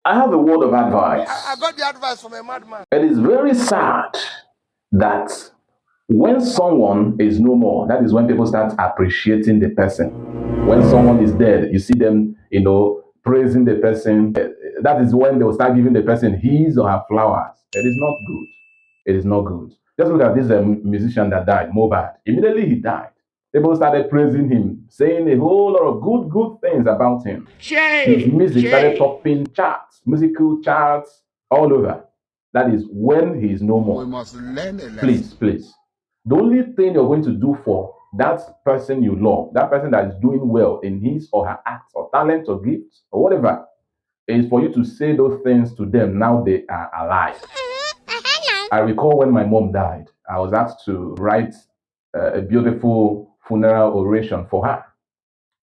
I have a word of advice. I got the advice from a madman. It is very sad that when someone is no more, that is when people start appreciating the person. When someone is dead, you see them, praising the person. That is when they will start giving the person his or her flowers. It is not good. It is not good. Just look at this musician that died, Mobad. Immediately he died. People started praising him, saying a whole lot of good things about him. His music started topping charts, musical charts all over. That is when he is no more. We must learn a lesson. Please. The only thing you're going to do for that person you love, that person that is doing well in his or her acts or talent or gifts or whatever, is for you to say those things to them now they are alive. I recall when my mom died, I was asked to write a beautiful funeral oration for her.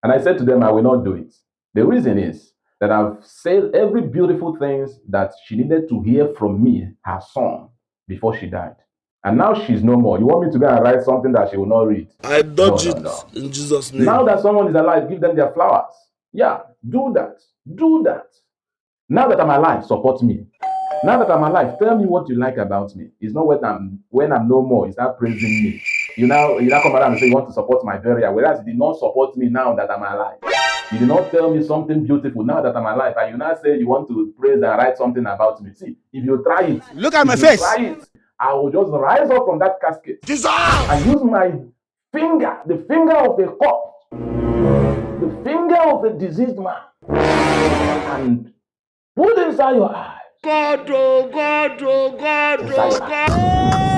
And I said to them, I will not do it. The reason is that I've said every beautiful things that she needed to hear from me, her son, before she died. And now she's no more. You want me to go and write something that she will not read? I dodge No, it no. in Jesus' name. Now that someone is alive, give them their flowers. Yeah, do that. Do that. Now that I'm alive, support me. Now that I'm alive, tell me what you like about me. It's not when I'm no more, you start praising me. You now come around and say you want to support my burial, whereas you did not support me now that I'm alive. You did not tell me something beautiful now that I'm alive, and you now say you want to praise and write something about me. See, if you try it, Look at my if you face. try it, I will just rise up from that casket and use my finger, the finger of a corpse, the finger of a diseased man, and put inside your eye. God, oh God, oh God, oh God.